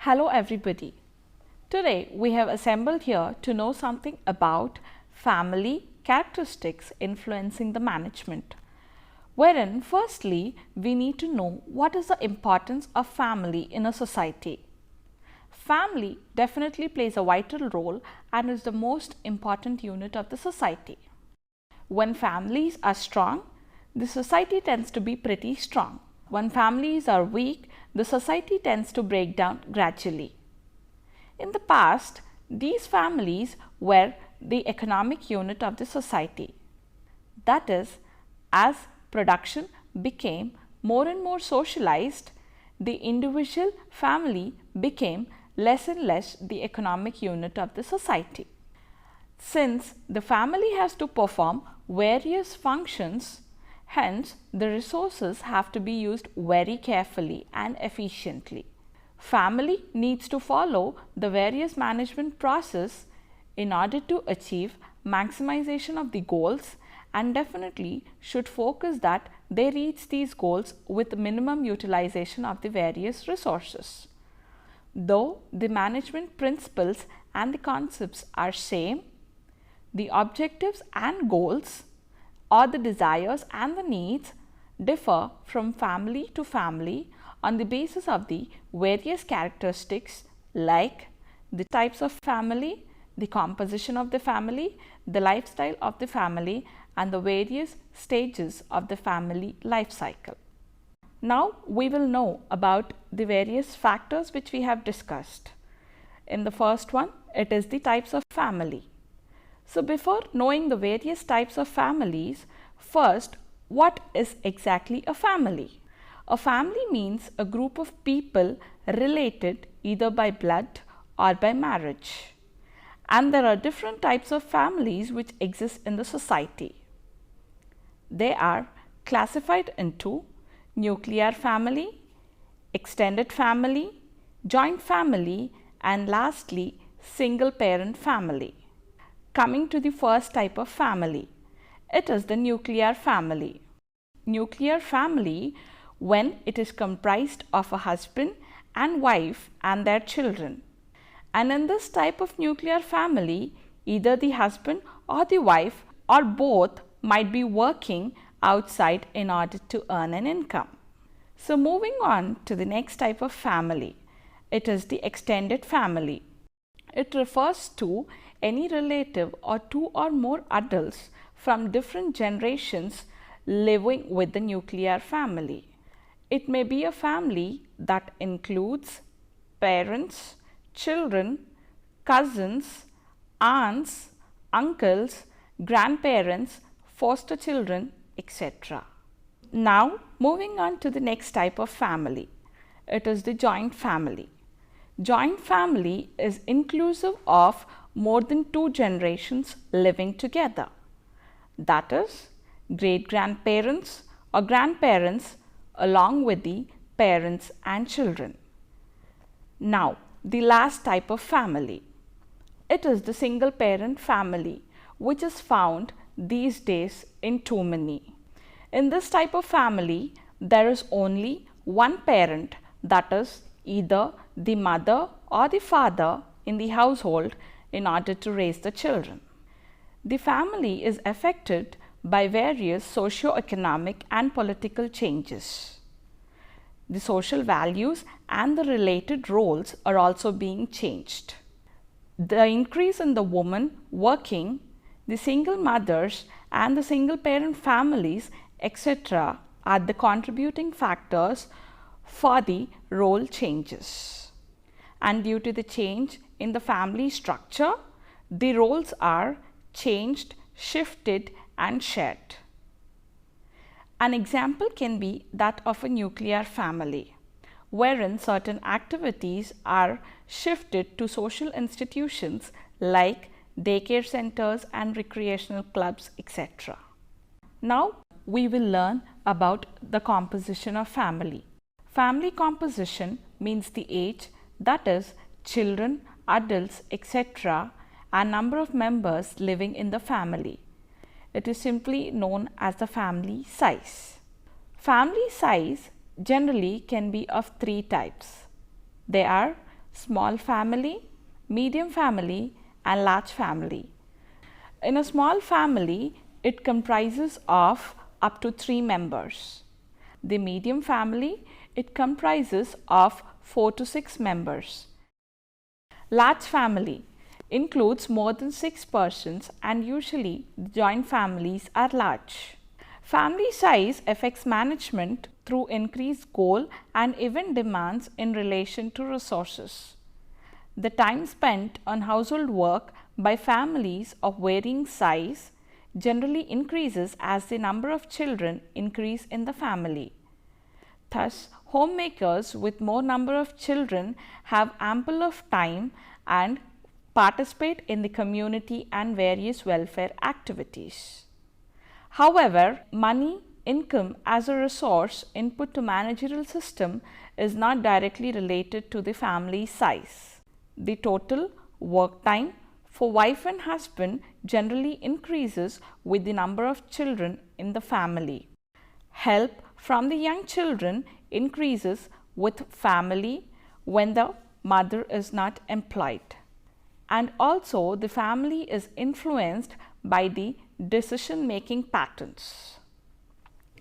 Hello everybody. Today we have assembled here to know something about family characteristics influencing the management. Wherein firstly we need to know what is the importance of family in a society. Family definitely plays a vital role and is the most important unit of the society. When families are strong, the society tends to be pretty strong. When families are weak, the society tends to break down gradually. In the past, these families were the economic unit of the society. That is, as production became more and more socialized, the individual family became less and less the economic unit of the society. Since the family has to perform various functions, hence the resources have to be used very carefully and efficiently. Family needs to follow the various management process in order to achieve maximization of the goals, and definitely should focus that they reach these goals with minimum utilization of the various resources. Though the management principles and the concepts are same, the objectives and goals or the desires and the needs differ from family to family on the basis of the various characteristics like the types of family, the composition of the family, the lifestyle of the family, and the various stages of the family life cycle. Now we will know about the various factors which we have discussed. In the first one, it is the types of family. So before knowing the various types of families, first, what is exactly a family? A family means a group of people related either by blood or by marriage. And there are different types of families which exist in the society. They are classified into nuclear family, extended family, joint family, and lastly, single parent family. Coming to the first type of family, it is the nuclear family. Nuclear family when it is comprised of a husband and wife and their children. And in this type of nuclear family, either the husband or the wife or both might be working outside in order to earn an income. So moving on to the next type of family, it is the extended family. It refers to any relative or two or more adults from different generations living with the nuclear family. It may be a family that includes parents, children, cousins, aunts, uncles, grandparents, foster children, etc. Now moving on to the next type of family. It is the joint family. Joint family is inclusive of more than two generations living together. That is, great-grandparents or grandparents along with the parents and children. Now, the last type of family. It is the single parent family, which is found these days in too many. In this type of family, there is only one parent, that is either the mother or the father in the household in order to raise the children. The family is affected by various socio-economic and political changes. The social values and the related roles are also being changed. The increase in the woman working, the single mothers and the single parent families, etc. are the contributing factors for the role changes. And due to the change in the family structure, the roles are changed, shifted and shared. An example can be that of a nuclear family, wherein certain activities are shifted to social institutions like daycare centers and recreational clubs, etc. Now we will learn about the composition of family. Family composition means the age, that is children, adults, etc. and number of members living in the family. It is simply known as the family size. Family size generally can be of three types. They are small family, medium family, and large family. In a small family, it comprises of up to 3 members. The medium family, it comprises of 4 to 6 members. Large family includes more than 6 persons, and usually the joint families are large. Family size affects management through increased goal and event demands in relation to resources. The time spent on household work by families of varying size generally increases as the number of children increase in the family. Thus, homemakers with more number of children have ample of time and participate in the community and various welfare activities. However, money, income as a resource input to managerial system is not directly related to the family size. The total work time for wife and husband generally increases with the number of children in the family. Help from the young children increases with family when the mother is not employed. And also the family is influenced by the decision making patterns.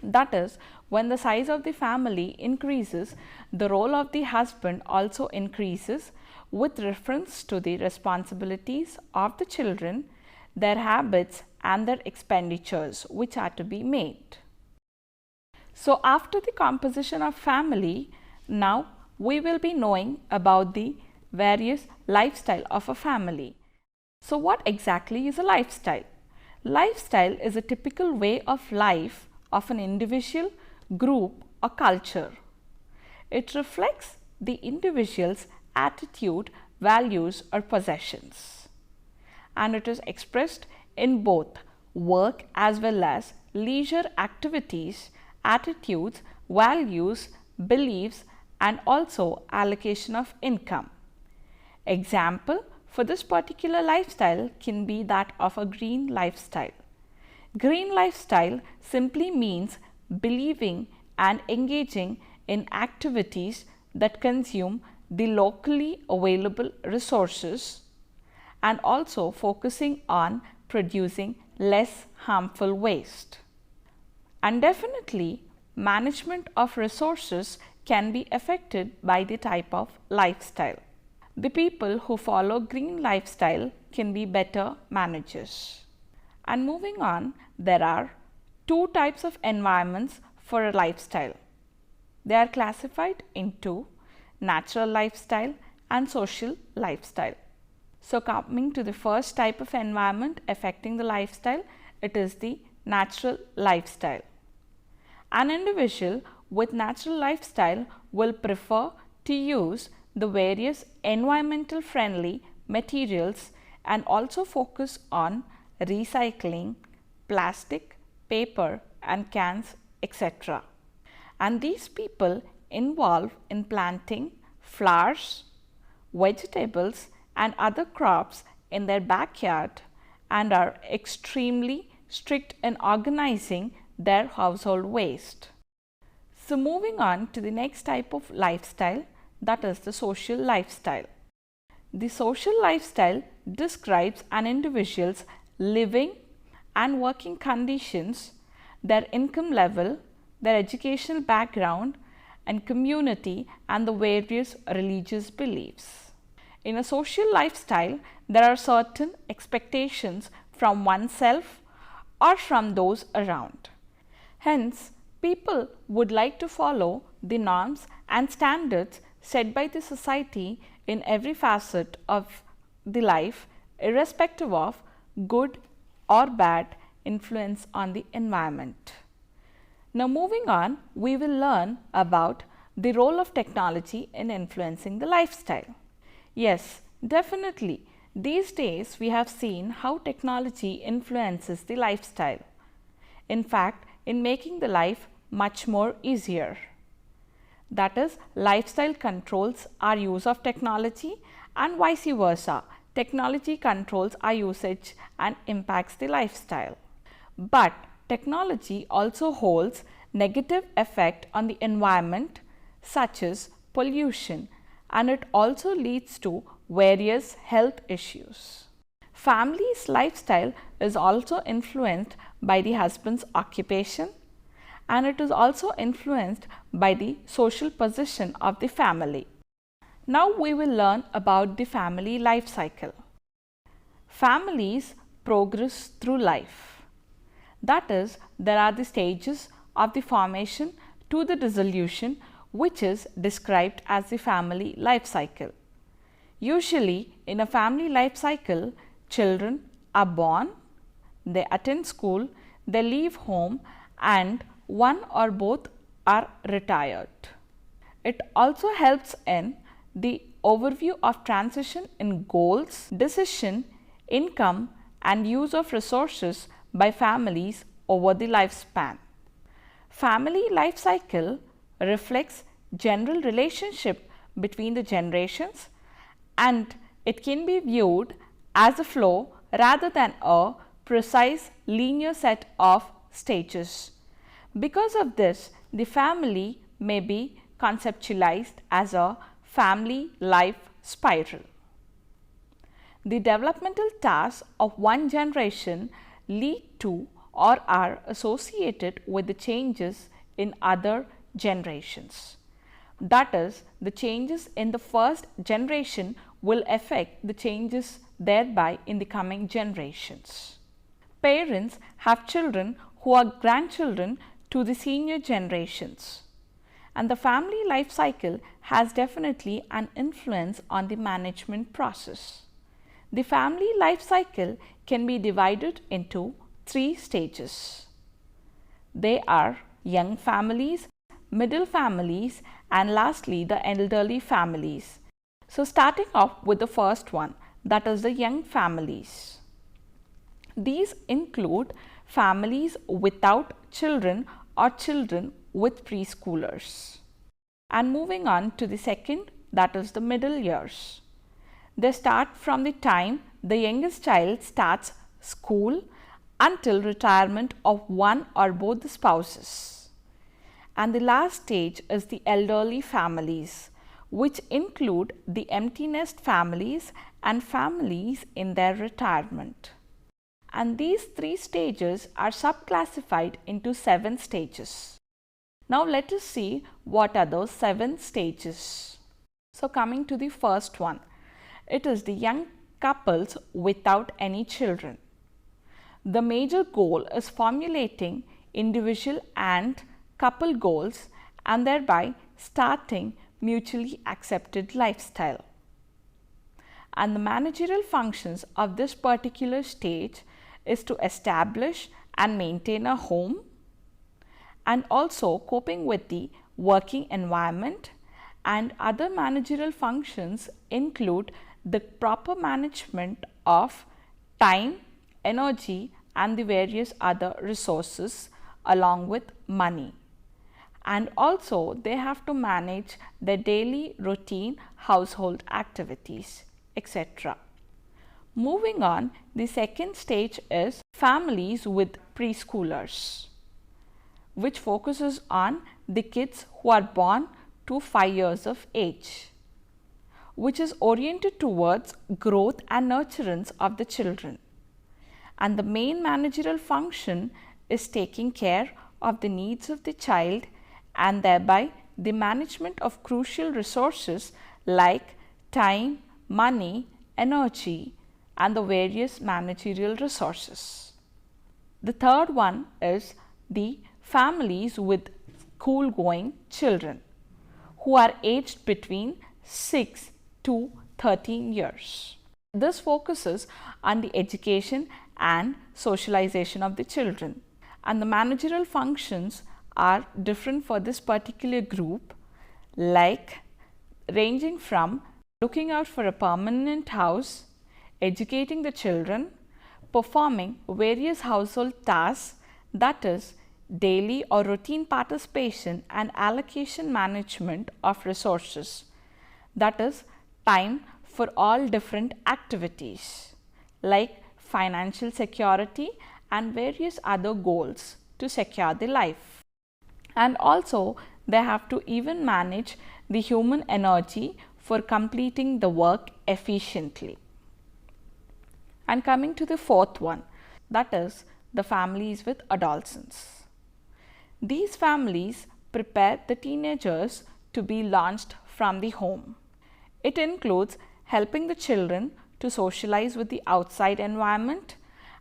That is, when the size of the family increases, the role of the husband also increases with reference to the responsibilities of the children, their habits and their expenditures which are to be made. So, after the composition of family, now we will be knowing about the various lifestyle of a family. So, what exactly is a lifestyle? Lifestyle is a typical way of life of an individual, group or culture. It reflects the individual's attitude, values or possessions, and it is expressed in both work as well as leisure activities, attitudes, values, beliefs and also allocation of income. Example for this particular lifestyle can be that of a green lifestyle. Green lifestyle simply means believing and engaging in activities that consume the locally available resources and also focusing on producing less harmful waste. And definitely, management of resources can be affected by the type of lifestyle. The people who follow green lifestyle can be better managers. And moving on, there are 2 types of environments for a lifestyle. They are classified into natural lifestyle and social lifestyle. So, coming to the first type of environment affecting the lifestyle, it is the natural lifestyle. An individual with natural lifestyle will prefer to use the various environmental friendly materials and also focus on recycling plastic, paper and cans, etc. And these people involve in planting flowers, vegetables and other crops in their backyard and are extremely strict in organizing their household waste. So, moving on to the next type of lifestyle, that is the social lifestyle. The social lifestyle describes an individual's living and working conditions, their income level, their educational background and community and the various religious beliefs. In a social lifestyle, there are certain expectations from oneself or from those around. Hence, people would like to follow the norms and standards set by the society in every facet of the life, irrespective of good or bad influence on the environment. Now, moving on, we will learn about the role of technology in influencing the lifestyle. Yes, definitely. These days, we have seen how technology influences the lifestyle. In fact, in making the life much more easier. That is, lifestyle controls our use of technology and vice versa. Technology controls our usage and impacts the lifestyle. But technology also holds negative effect on the environment such as pollution and it also leads to various health issues. Family's lifestyle is also influenced by the husband's occupation, and it is also influenced by the social position of the family. Now we will learn about the family life cycle. Families progress through life. That is, there are the stages of the formation to the dissolution, which is described as the family life cycle. Usually, in a family life cycle, children are born, they attend school, they leave home, and one or both are retired. It also helps in the overview of transition in goals, decision, income, and use of resources by families over the lifespan. Family life cycle reflects general relationship between the generations, and it can be viewed as a flow rather than a precise linear set of stages. Because of this, the family may be conceptualized as a family life spiral. The developmental tasks of one generation lead to or are associated with the changes in other generations. That is, the changes in the first generation will affect the changes thereby in the coming generations. Parents have children who are grandchildren to the senior generations, and the family life cycle has definitely an influence on the management process. The family life cycle can be divided into 3 stages. They are young families, middle families, and lastly the elderly families. So starting off with the first one, that is the young families. These include families without children or children with preschoolers. And moving on to the second, that is the middle years. They start from the time the youngest child starts school until retirement of one or both the spouses. And the last stage is the elderly families, which include the empty nest families and families in their retirement. And these 3 stages are subclassified into 7 stages. Now let us see what are those 7 stages. So coming to the first one, it is the young couples without any children. The major goal is formulating individual and couple goals and thereby starting mutually accepted lifestyle. And the managerial functions of this particular stage is to establish and maintain a home, and also coping with the working environment, and other managerial functions include the proper management of time, energy, and the various other resources along with money. And also they have to manage their daily routine household activities, etc. Moving on, the second stage is families with preschoolers, which focuses on the kids who are born to 5 years of age, which is oriented towards growth and nurturance of the children. And the main managerial function is taking care of the needs of the child and thereby the management of crucial resources like time, money, energy, and the various managerial resources. The third one is the families with school-going children who are aged between 6 to 13 years. This focuses on the education and socialization of the children, and the managerial functions are different for this particular group, like ranging from looking out for a permanent house, educating the children, performing various household tasks, that is daily or routine participation and allocation management of resources, that is time for all different activities like financial security and various other goals to secure the life. And also they have to even manage the human energy for completing the work efficiently. And coming to the fourth one, that is the families with adolescents. These families prepare the teenagers to be launched from the home. It includes helping the children to socialize with the outside environment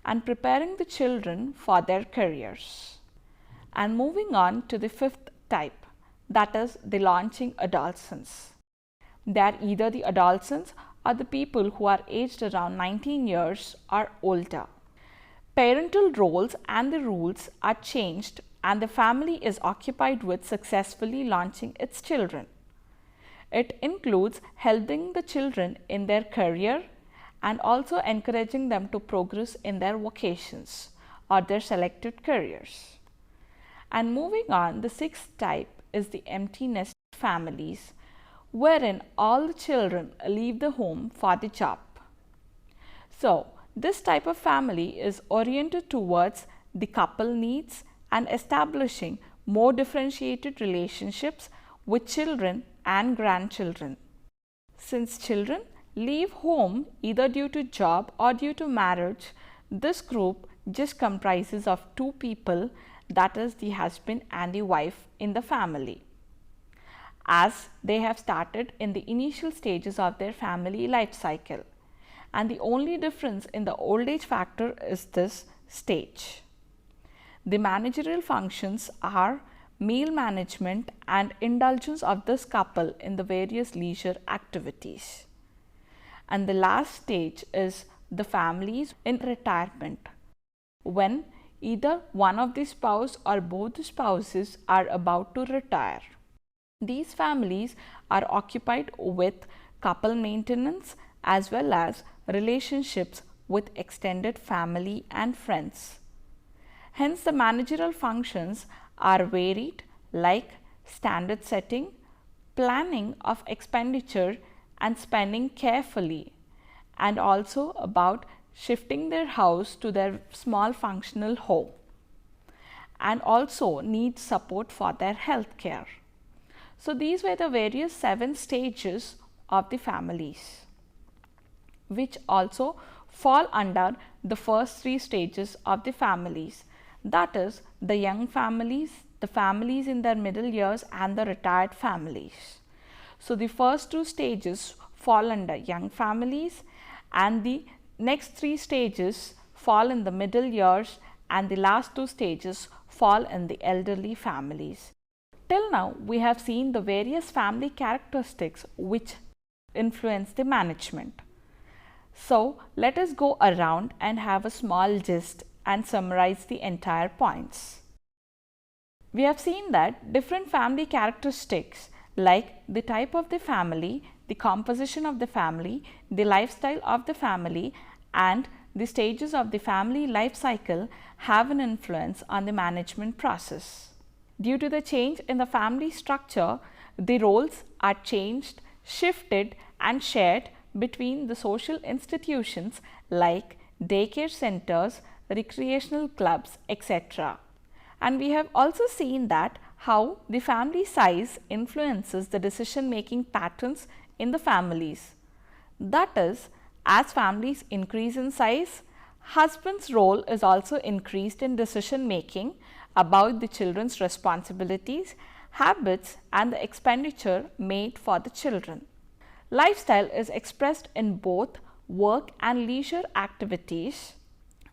and preparing the children for their careers. And moving on to the fifth type, that is the launching adolescents. They are either the adolescents or the people who are aged around 19 years or older. Parental roles and the rules are changed and the family is occupied with successfully launching its children. It includes helping the children in their career and also encouraging them to progress in their vocations or their selected careers. And moving on, the sixth type is the empty nest families, wherein all the children leave the home for the job. So, this type of family is oriented towards the couple needs and establishing more differentiated relationships with children and grandchildren. Since children leave home either due to job or due to marriage, this group just comprises of two people, that is the husband and the wife in the family, as they have started in the initial stages of their family life cycle. And the only difference in the old age factor is this stage. The managerial functions are meal management and indulgence of this couple in the various leisure activities. And the last stage is the families in retirement, when either one of the spouse or both the spouses are about to retire. These families are occupied with couple maintenance as well as relationships with extended family and friends. Hence, the managerial functions are varied, like standard setting, planning of expenditure and spending carefully, and also about shifting their house to their small functional home, and also need support for their health care. So, these were the various 7 stages of the families, which also fall under the first 3 stages of the families, that is the young families, the families in their middle years and the retired families. So, the first 2 stages fall under young families and the next 3 stages fall in the middle years and the last 2 stages fall in the elderly families. Till now, we have seen the various family characteristics which influence the management. So, let us go around and have a small gist and summarize the entire points. We have seen that different family characteristics like the type of the family, the composition of the family, the lifestyle of the family and the stages of the family life cycle have an influence on the management process. Due to the change in the family structure, the roles are changed, shifted and shared between the social institutions like daycare centers, recreational clubs, etc. And we have also seen that how the family size influences the decision making patterns in the families. That is, as families increase in size, husband's role is also increased in decision making about the children's responsibilities, habits and the expenditure made for the children. Lifestyle is expressed in both work and leisure activities,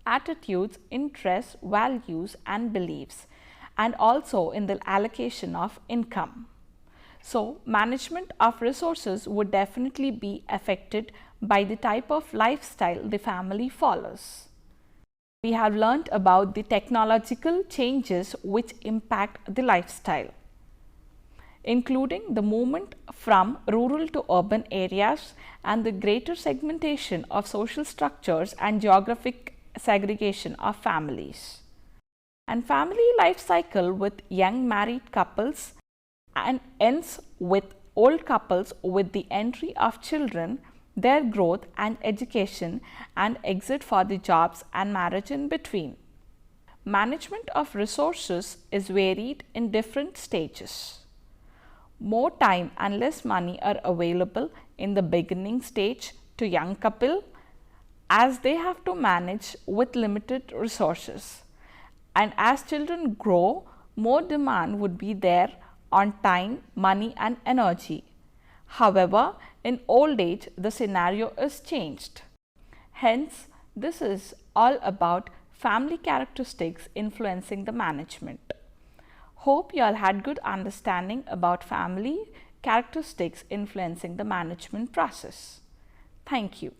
attitudes, interests, values and beliefs, and also in the allocation of income. So, management of resources would definitely be affected by the type of lifestyle the family follows. We have learnt about the technological changes which impact the lifestyle, including the movement from rural to urban areas and the greater segmentation of social structures and geographic segregation of families. And family life cycle with young married couples and ends with old couples with the entry of children, their growth and education and exit for the jobs and marriage in between. Management of resources is varied in different stages. more time and less money are available in the beginning stage to young couple, as they have to manage with limited resources. And as children grow, more demand would be there on time, money and energy. However, in old age, the scenario is changed. Hence, this is all about family characteristics influencing the management. Hope you all had good understanding about family characteristics influencing the management process. Thank you.